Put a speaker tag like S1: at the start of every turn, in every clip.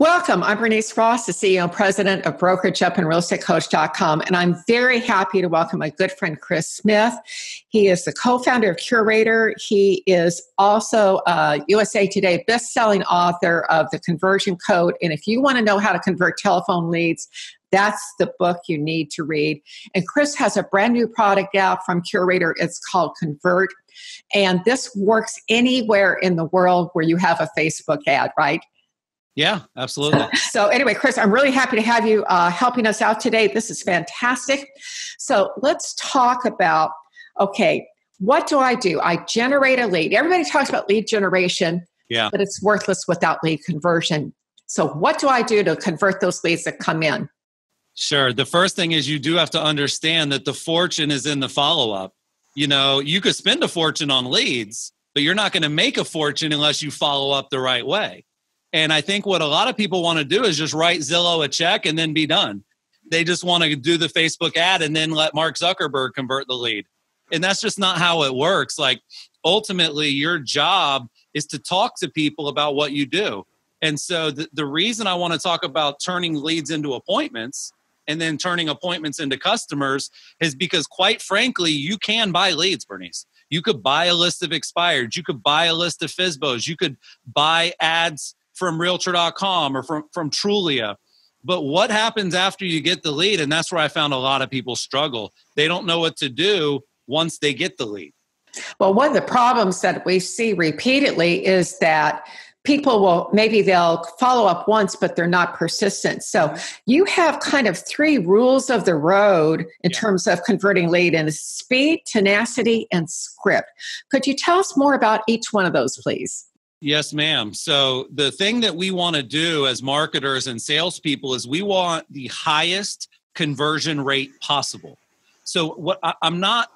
S1: Welcome. I'm Bernice Ross, the CEO and president of BrokerageUpandRealEstateCoach.com, and I'm very happy to welcome my good friend Chris Smith. He is the co-founder of Curator. He is also a USA Today best-selling author of The Conversion Code, and if you want to know how to convert telephone leads, that's the book you need to read. And Chris has a brand new product out from Curator. It's called Convert, and this works anywhere in the world where you have a Facebook ad, right?
S2: Yeah, absolutely.
S1: So anyway, Chris, I'm really happy to have you helping us out today. This is fantastic. So let's talk about, okay, what do? I generate a lead. Everybody talks about lead generation, but it's worthless without lead conversion. So what do I do to convert those leads that come in?
S2: Sure. The first thing is you do have to understand that the fortune is in the follow-up. You know, you could spend a fortune on leads, but you're not going to make a fortune unless you follow up the right way. And I think what a lot of people want to do is just write Zillow a check and then be done. They just want to do the Facebook ad and then let Mark Zuckerberg convert the lead. And that's just not how it works. Like, ultimately, your job is to talk to people about what you do. And so the reason I want to talk about turning leads into appointments and then turning appointments into customers is because, quite frankly, you can buy leads, Bernice. You could buy a list of expireds. You could buy a list of FSBOs. You could buy ads from Realtor.com or from Trulia. But what happens after you get the lead? And that's where I found a lot of people struggle. They don't know what to do once they get the lead.
S1: Well, one of the problems that we see repeatedly is that people they'll follow up once, but they're not persistent. So you have kind of 3 rules of the road in terms of converting lead, and speed, tenacity, and script. Could you tell us more about each one of those, please?
S2: Yes, ma'am. So the thing that we want to do as marketers and salespeople is we want the highest conversion rate possible. So what I'm not,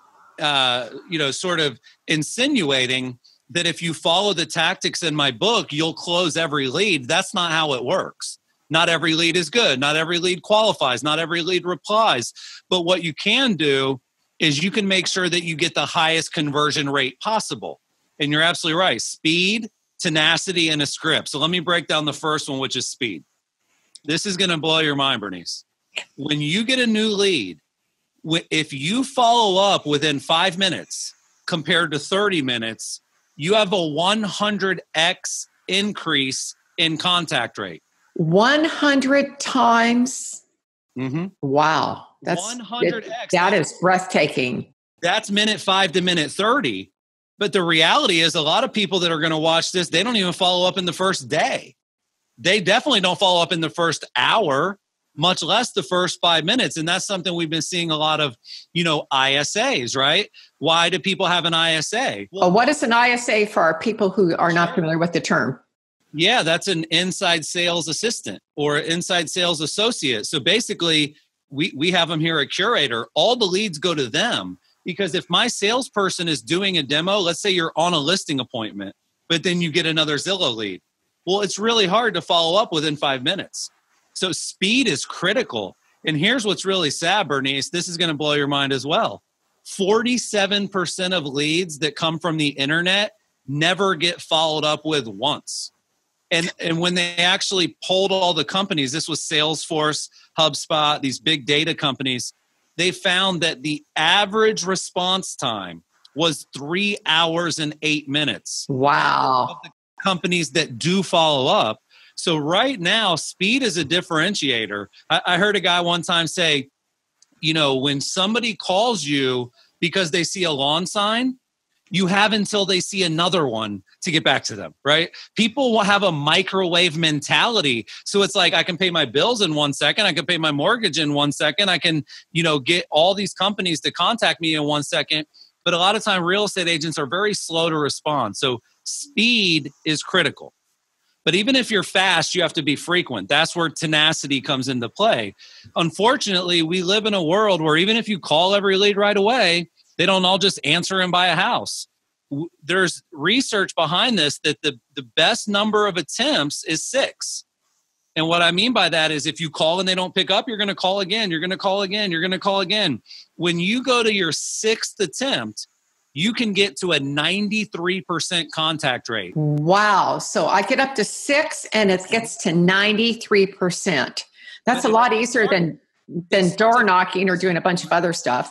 S2: sort of insinuating that if you follow the tactics in my book, you'll close every lead. That's not how it works. Not every lead is good. Not every lead qualifies. Not every lead replies. But what you can do is you can make sure that you get the highest conversion rate possible. And you're absolutely right. Speed, tenacity, and a script. So let me break down the first one, which is speed. This is going to blow your mind, Bernice. When you get a new lead, if you follow up within 5 minutes compared to 30 minutes, you have a 100x increase in contact rate.
S1: 100 times?
S2: Mm-hmm.
S1: Wow.
S2: 100x.
S1: That is breathtaking.
S2: That's minute 5 to minute 30. But the reality is a lot of people that are going to watch this, they don't even follow up in the first day. They definitely don't follow up in the first hour, much less the first 5 minutes. And that's something we've been seeing a lot of, ISAs, right? Why do people have an ISA?
S1: Well, what is an ISA for our people who are not familiar with the term?
S2: Yeah, that's an inside sales assistant or inside sales associate. So basically, we have them here at Curator. All the leads go to them. Because if my salesperson is doing a demo, let's say you're on a listing appointment, but then you get another Zillow lead. Well, it's really hard to follow up within 5 minutes. So speed is critical. And here's what's really sad, Bernice. This is going to blow your mind as well. 47% of leads that come from the internet never get followed up with once. And when they actually polled all the companies, this was Salesforce, HubSpot, these big data companies, they found that the average response time was 3 hours and 8 minutes.
S1: Wow.
S2: Of the companies that do follow up. So right now, speed is a differentiator. I heard a guy one time say, when somebody calls you because they see a lawn sign, you have until they see another one to get back to them, right? People will have a microwave mentality. So it's like, I can pay my bills in 1 second. I can pay my mortgage in 1 second. I can, get all these companies to contact me in 1 second. But a lot of time, real estate agents are very slow to respond. So speed is critical. But even if you're fast, you have to be frequent. That's where tenacity comes into play. Unfortunately, we live in a world where even if you call every lead right away, they don't all just answer and buy a house. There's research behind this that the best number of attempts is 6. And what I mean by that is if you call and they don't pick up, you're going to call again. You're going to call again. You're going to call again. When you go to your 6th attempt, you can get to a 93% contact rate.
S1: Wow. So I get up to 6 and it gets to 93%. That's a lot easier than door knocking or doing a bunch of other stuff.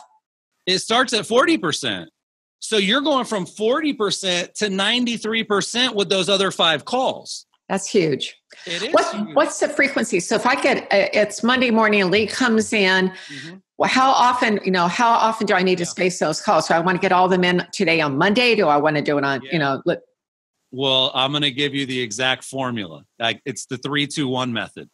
S2: It starts at 40%. So you're going from 40% to 93% with those other 5 calls.
S1: That's huge.
S2: It is.
S1: What's the frequency? So if I get, it's Monday morning, a lead comes in, well, how often do I need to space those calls? So I want to get all of them in today on Monday. Do I want to do it on,
S2: Well, I'm going to give you the exact formula. Like it's the 3-2-1 method.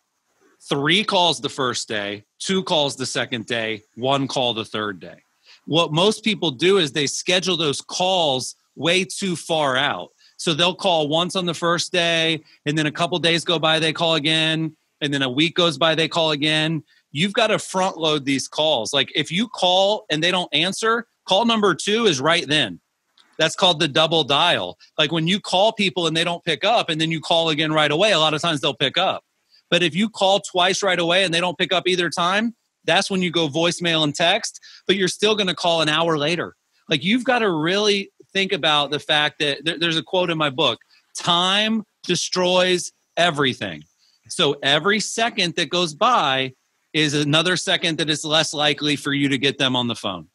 S2: 3 calls the first day, 2 calls the second day, 1 call the third day. What most people do is they schedule those calls way too far out. So they'll call once on the first day, and then a couple days go by, they call again, and then a week goes by, they call again. You've got to front load these calls. Like if you call and they don't answer, call number 2 is right then. That's called the double dial. Like when you call people and they don't pick up and then you call again right away, a lot of times they'll pick up. But if you call twice right away and they don't pick up either time, that's when you go voicemail and text, but you're still going to call an hour later. Like you've got to really think about the fact that there's a quote in my book, time destroys everything. So every second that goes by is another second that is less likely for you to get them on the phone.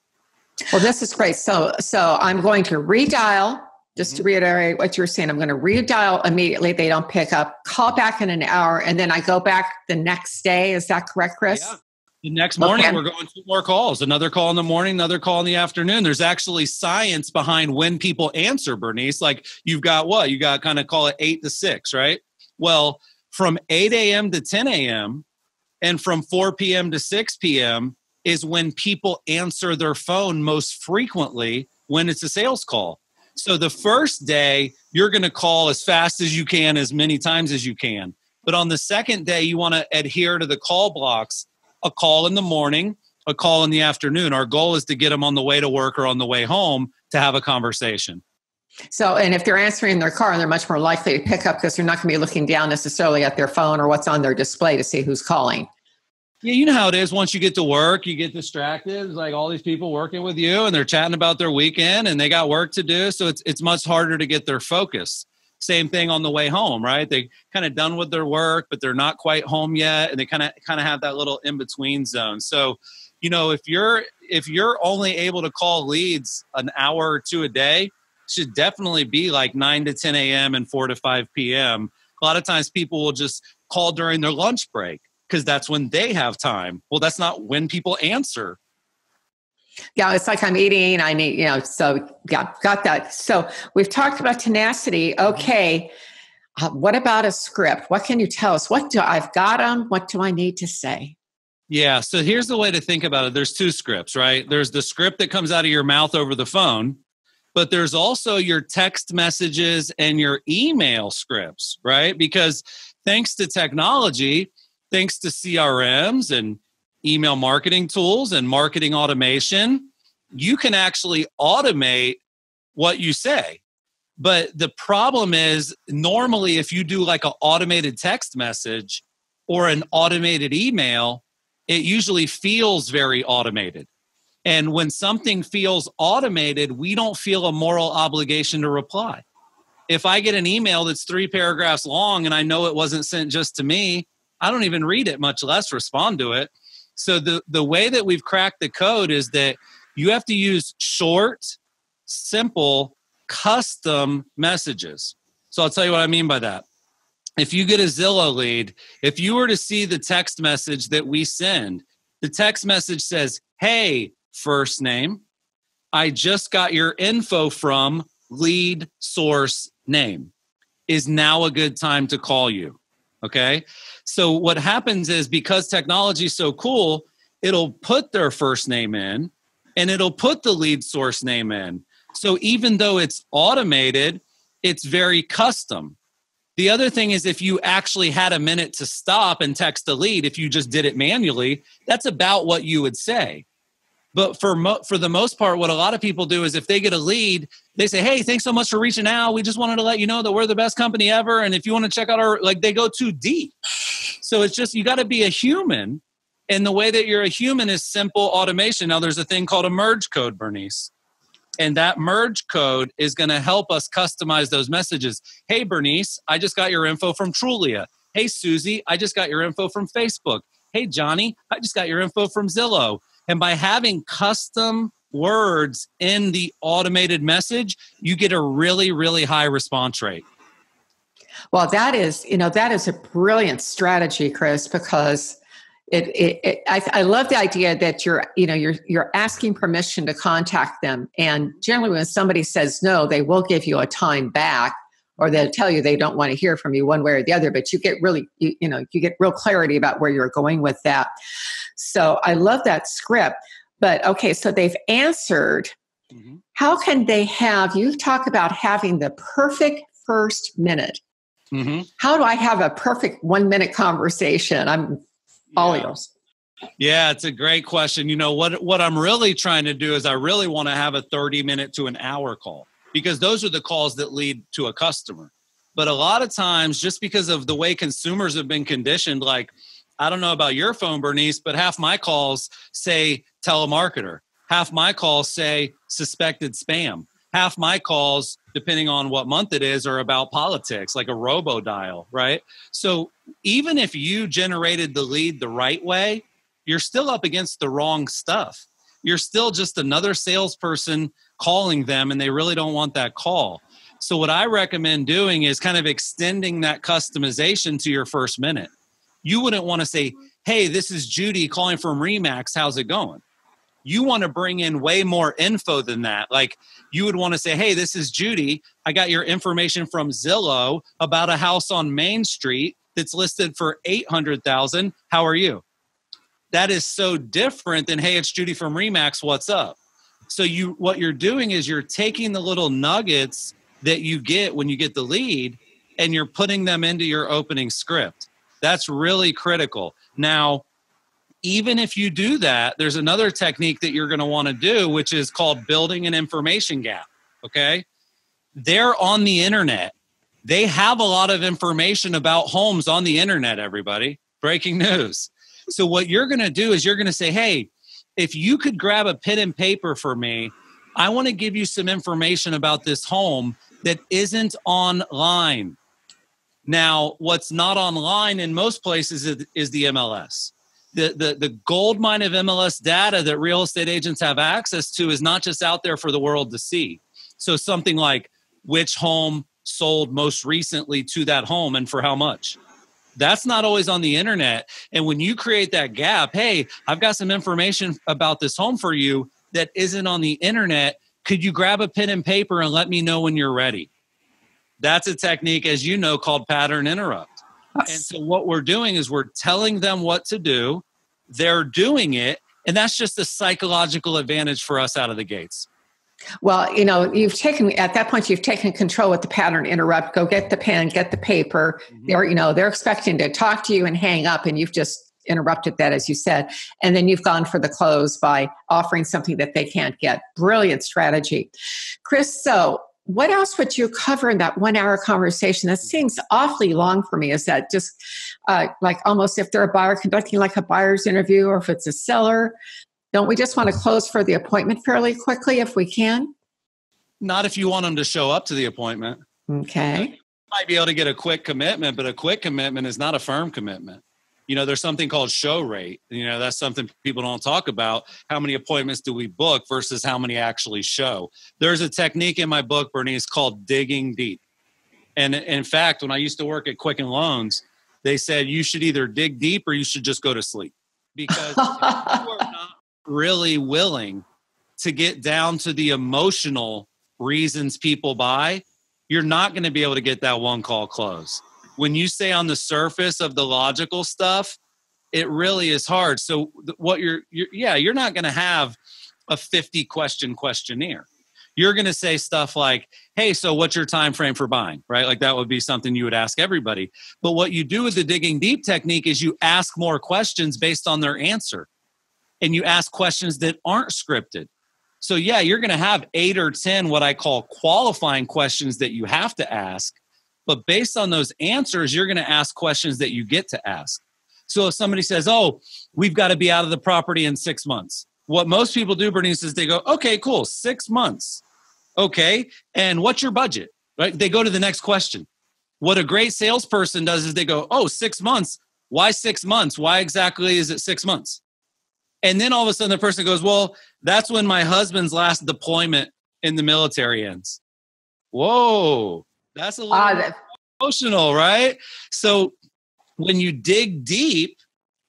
S1: Well, this is great. So I'm going to redial, just to reiterate what you're saying. I'm going to redial immediately. They don't pick up, call back in an hour, and then I go back the next day. Is that correct, Chris?
S2: Yeah. The next morning, we're going 2 more calls. Another call in the morning, another call in the afternoon. There's actually science behind when people answer, Bernice. Like you've got what? You got kind of call it 8 to 6, right? Well, from 8 a.m. to 10 a.m. and from 4 p.m. to 6 p.m. is when people answer their phone most frequently when it's a sales call. So the first day, you're going to call as fast as you can, as many times as you can. But on the second day, you want to adhere to the call blocks. A call in the morning, a call in the afternoon. Our goal is to get them on the way to work or on the way home to have a conversation.
S1: So, and if they're answering in their car, they're much more likely to pick up because they're not going to be looking down necessarily at their phone or what's on their display to see who's calling.
S2: Yeah, you know how it is. Once you get to work, you get distracted. It's like all these people working with you and they're chatting about their weekend and they got work to do. So it's much harder to get their focus. Same thing on the way home, right? They kind of done with their work, but they're not quite home yet. And they kind of have that little in-between zone. So, if you're only able to call leads an hour or 2 a day, should definitely be like 9 to 10 a.m. and 4 to 5 p.m. A lot of times people will just call during their lunch break because that's when they have time. Well, that's not when people answer.
S1: Yeah, it's like I'm eating, I need, so yeah, got that. So we've talked about tenacity. Okay. What about a script? What can you tell us? I've got them. What do I need to say?
S2: Yeah. So here's the way to think about it. There's 2 scripts, right? There's the script that comes out of your mouth over the phone, but there's also your text messages and your email scripts, right? Because thanks to technology, thanks to CRMs and email marketing tools and marketing automation, you can actually automate what you say. But the problem is normally if you do like an automated text message or an automated email, it usually feels very automated. And when something feels automated, we don't feel a moral obligation to reply. If I get an email that's 3 paragraphs long and I know it wasn't sent just to me, I don't even read it, much less respond to it. So the way that we've cracked the code is that you have to use short, simple, custom messages. So I'll tell you what I mean by that. If you get a Zillow lead, if you were to see the text message that we send, the text message says, "Hey, first name, I just got your info from lead source name. Is now a good time to call you?" Okay. So what happens is because technology is so cool, it'll put their first name in and it'll put the lead source name in. So even though it's automated, it's very custom. The other thing is if you actually had a minute to stop and text a lead, if you just did it manually, that's about what you would say. But for the most part, what a lot of people do is if they get a lead, they say, "Hey, thanks so much for reaching out. We just wanted to let you know that we're the best company ever. And if you want to check out they go too deep." So it's just, you got to be a human. And the way that you're a human is simple automation. Now there's a thing called a merge code, Bernice. And that merge code is going to help us customize those messages. Hey, Bernice, I just got your info from Trulia. Hey, Susie, I just got your info from Facebook. Hey, Johnny, I just got your info from Zillow. And by having custom words in the automated message, you get a really, really high response rate.
S1: Well, that is a brilliant strategy, Chris, because I love the idea that you're asking permission to contact them. And generally when somebody says no, they will give you a time back, or they'll tell you they don't want to hear from you one way or the other, but you get you get real clarity about where you're going with that. So I love that script. But okay, so they've answered. Mm-hmm. How can they you talk about having the perfect first minute. Mm-hmm. How do I have a perfect 1 minute conversation? I'm all yours.
S2: Yeah, it's a great question. What I'm really trying to do is I really want to have a 30-minute to an hour call, because those are the calls that lead to a customer. But a lot of times, just because of the way consumers have been conditioned, like, I don't know about your phone, Bernice, but half my calls say telemarketer. Half my calls say suspected spam. Half my calls, depending on what month it is, are about politics, like a robo-dial, right? So even if you generated the lead the right way, you're still up against the wrong stuff. You're still just another salesperson calling them, and they really don't want that call. So what I recommend doing is kind of extending that customization to your first minute. You wouldn't want to say, hey, this is Judy calling from Remax. How's it going? You want to bring in way more info than that. Like, you would want to say, hey, this is Judy. I got your information from Zillow about a house on Main Street that's listed for $800,000. How are you? That is so different than, hey, it's Judy from Remax. What's up? So what you're doing is you're taking the little nuggets that you get when you get the lead, and you're putting them into your opening script. That's really critical. Now, even if you do that, there's another technique that you're going to want to do, which is called building an information gap. Okay. They're on the internet. They have a lot of information about homes on the internet, everybody. Breaking news. So what you're going to do is you're going to say, hey, if you could grab a pen and paper for me, I want to give you some information about this home that isn't online. Now, what's not online in most places is the MLS. The gold mine of MLS data that real estate agents have access to is not just out there for the world to see. So something like which home sold most recently to that home and for how much. That's not always on the internet. And when you create that gap, hey, I've got some information about this home for you that isn't on the internet. Could you grab a pen and paper and let me know when you're ready? That's a technique, as you know, called pattern interrupt. And so what we're doing is we're telling them what to do. They're doing it. And that's just a psychological advantage for us out of the gates.
S1: Well, you've taken control with the pattern interrupt. Go get the pen, get the paper. Mm-hmm. They're expecting to talk to you and hang up, and you've just interrupted that, as you said. And then you've gone for the close by offering something that they can't get. Brilliant strategy. Chris, so what else would you cover in that 1 hour conversation? That seems awfully long for me. Is that just like almost if they're a buyer conducting like a buyer's interview, or if it's a seller? Don't we just want to close for the appointment fairly quickly if we can?
S2: Not if you want them to show up to the appointment.
S1: Okay.
S2: You might be able to get a quick commitment, but a quick commitment is not a firm commitment. There's something called show rate. That's something people don't talk about. How many appointments do we book versus how many actually show? There's a technique in my book, Bernice, called digging deep. And in fact, when I used to work at Quicken Loans, they said you should either dig deep or you should just go to sleep. Because if you are not really willing to get down to the emotional reasons people buy, you're not going to be able to get that one call close. When you stay on the surface of the logical stuff, it really is hard. So what you're not going to have a 50 question questionnaire. You're going to say stuff like, hey, so what's your time frame for buying, right? Like that would be something you would ask everybody. But what you do with the digging deep technique is you ask more questions based on their answer. And you ask questions that aren't scripted. So yeah, you're going to have 8 or 10 what I call qualifying questions that you have to ask. But based on those answers, you're going to ask questions that you get to ask. So if somebody says, oh, we've got to be out of the property in 6 months. What most people do, Bernice, is they go, okay, cool, 6 months. Okay. And what's your budget? Right? They go to the next question. What a great salesperson does is they go, oh, 6 months. Why 6 months? Why exactly is it 6 months? And then all of a sudden the person goes, well, that's when my husband's last deployment in the military ends. Whoa, that's a little emotional, right? So when you dig deep,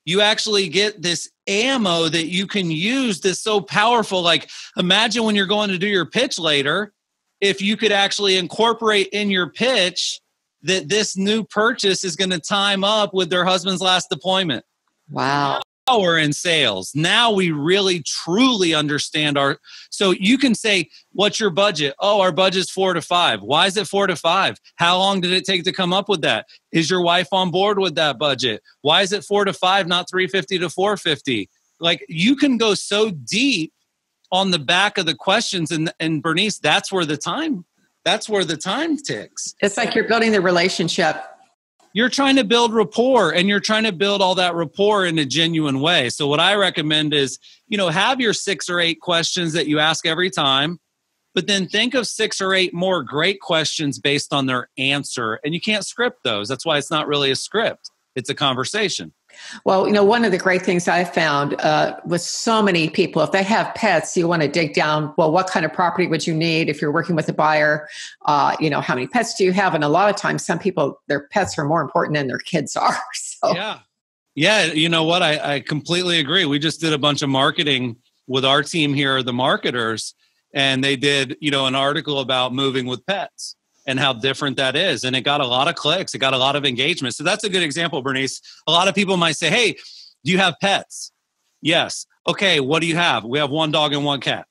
S2: you actually get this ammo that you can use that's so powerful. Like imagine when you're going to do your pitch later, if you could actually incorporate in your pitch that this new purchase is going to time up with their husband's last deployment.
S1: Wow.
S2: Now we're in sales. Now we really truly understand so you can say, what's your budget? Oh, our budget's 4 to 5. Why is it 4 to 5? How long did it take to come up with that? Is your wife on board with that budget? Why is it 4 to 5, not 350 to 450? Like you can go so deep on the back of the questions and Bernice, that's where the time ticks.
S1: It's like you're building the relationship.
S2: You're trying to build rapport and you're trying to build all that rapport in a genuine way. So what I recommend is, have your 6 or 8 questions that you ask every time, but then think of 6 or 8 more great questions based on their answer. And you can't script those. That's why it's not really a script. It's a conversation.
S1: Well, one of the great things I found with so many people, if they have pets, you want to dig down, well, what kind of property would you need if you're working with a buyer? How many pets do you have? And a lot of times, some people, their pets are more important than their kids are. So.
S2: Yeah. You know what? I completely agree. We just did a bunch of marketing with our team here, the marketers, and they did, an article about moving with pets and how different that is. And it got a lot of clicks. It got a lot of engagement. So that's a good example, Bernice. A lot of people might say, hey, do you have pets? Yes. Okay, what do you have? We have 1 dog and 1 cat.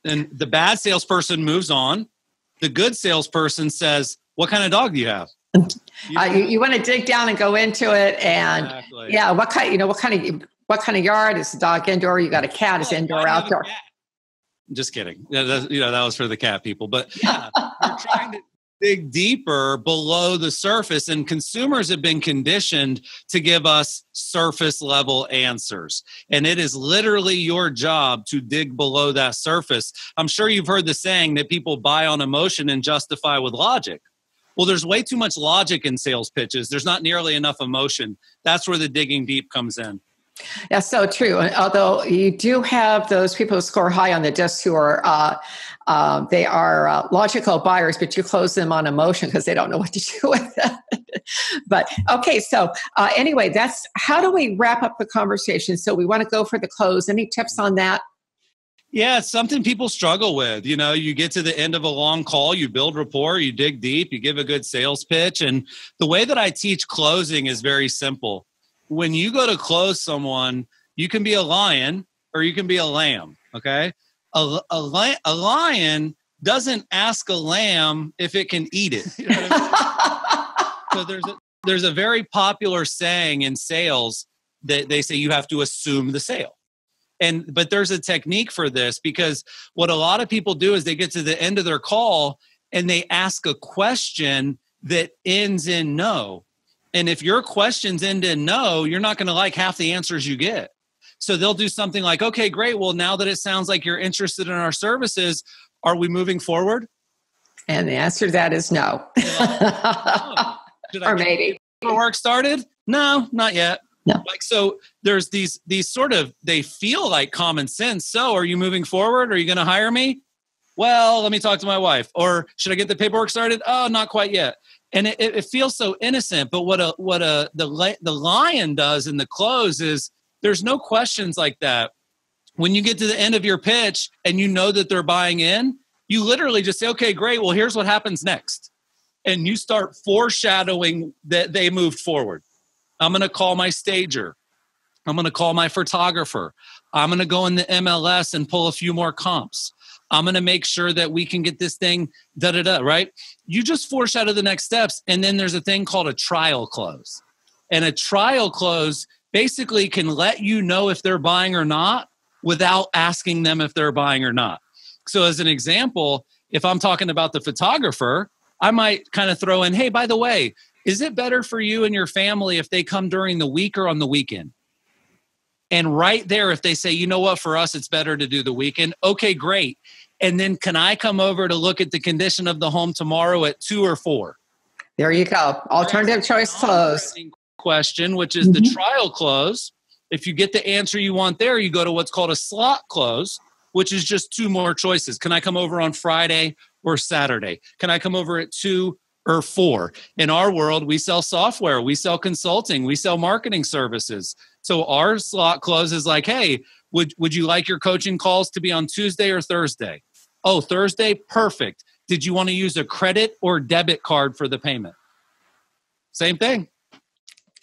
S2: And the bad salesperson moves on. The good salesperson says, what kind of dog do you have?
S1: You want to dig down and go into it. And exactly. Yeah, what kind of yard? Is the dog indoor? You got a cat, is indoor, outdoor?
S2: Just kidding. That was for the cat people. But yeah, you're trying to dig deeper below the surface. And consumers have been conditioned to give us surface level answers. And it is literally your job to dig below that surface. I'm sure you've heard the saying that people buy on emotion and justify with logic. Well, there's way too much logic in sales pitches. There's not nearly enough emotion. That's where the digging deep comes in.
S1: Yeah, so true. Although you do have those people who score high on the disc who are they are logical buyers, but you close them on emotion because they don't know what to do with it. But okay, so anyway, that's how do we wrap up the conversation? So we want to go for the close. Any tips on that?
S2: Yeah, it's something people struggle with. You get to the end of a long call, you build rapport, you dig deep, you give a good sales pitch. And the way that I teach closing is very simple. When you go to close someone, you can be a lion or you can be a lamb, okay? A lion doesn't ask a lamb if it can eat it. You know what I mean? So there's a very popular saying in sales that they say you have to assume the sale. But there's a technique for this because what a lot of people do is they get to the end of their call and they ask a question that ends in no. And if your questions end in no, you're not going to like half the answers you get. So they'll do something like, okay, great. Well, now that it sounds like you're interested in our services, are we moving forward? And
S1: the answer to that is no. Or maybe.
S2: Work started? No, not yet.
S1: No.
S2: So there's these sort of, they feel like common sense. So are you moving forward? Are you going to hire me? Well, let me talk to my wife. Or should I get the paperwork started? Oh, not quite yet. And it feels so innocent. But the lion does in the close is there's no questions like that. When you get to the end of your pitch and you know that they're buying in, you literally just say, okay, great. Well, here's what happens next. And you start foreshadowing that they moved forward. I'm going to call my stager. I'm going to call my photographer. I'm going to go in the MLS and pull a few more comps. I'm going to make sure that we can get this thing, right? You just foreshadow the next steps. And then there's a thing called a trial close. And a trial close basically can let you know if they're buying or not without asking them if they're buying or not. So as an example, if I'm talking about the photographer, I might kind of throw in, hey, by the way, is it better for you and your family if they come during the week or on the weekend? And right there, if they say, you know what, for us, it's better to do the weekend. Okay, great. And then can I come over to look at the condition of the home tomorrow at 2 or 4?
S1: There you go. Alternative choice close.
S2: Question, which is the trial close. If you get the answer you want there, you go to what's called a slot close, which is just 2 more choices. Can I come over on Friday or Saturday? Can I come over at 2 or 4? In our world, we sell software, we sell consulting, we sell marketing services. So our slot close is like, hey, would you like your coaching calls to be on Tuesday or Thursday? Oh, Thursday? Perfect. Did you want to use a credit or debit card for the payment? Same thing.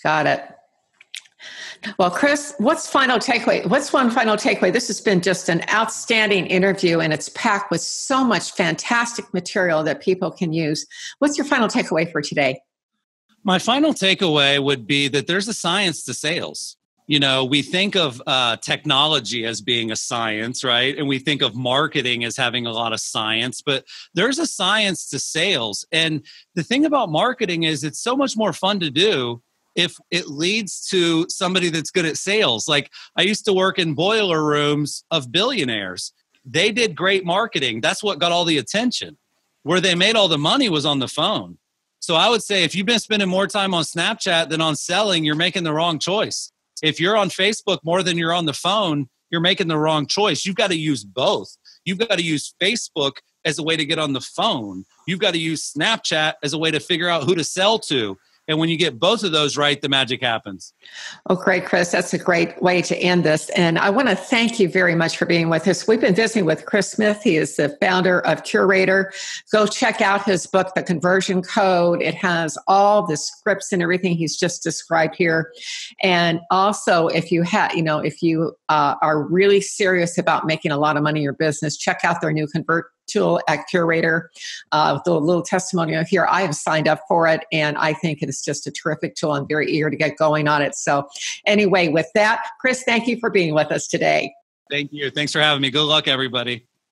S1: Got it. Well, Chris, what's final takeaway? What's one final takeaway? This has been just an outstanding interview, and it's packed with so much fantastic material that people can use. What's your final takeaway for today?
S2: My final takeaway would be that there's a science to sales. You know, we think of technology as being a science, right? And we think of marketing as having a lot of science, but there's a science to sales. And the thing about marketing is it's so much more fun to do if it leads to somebody that's good at sales. Like I used to work in boiler rooms of billionaires. They did great marketing. That's what got all the attention. Where they made all the money was on the phone. So I would say if you've been spending more time on Snapchat than on selling, you're making the wrong choice. If you're on Facebook more than you're on the phone, you're making the wrong choice. You've got to use both. You've got to use Facebook as a way to get on the phone. You've got to use Snapchat as a way to figure out who to sell to. And when you get both of those right, the magic happens. Oh,
S1: great, Chris. That's a great way to end this. And I want to thank you very much for being with us. We've been visiting with Chris Smith. He is the founder of Curator. Go check out his book, The Conversion Code. It has all the scripts and everything he's just described here. And also, if you are really serious about making a lot of money in your business, check out their new Convert tool at Curator. With a little testimonial here, I have signed up for it, and I think it is just a terrific tool. I'm very eager to get going on it. So anyway, with that, Chris, thank you for being with us today.
S2: Thank you. Thanks for having me. Good luck, everybody.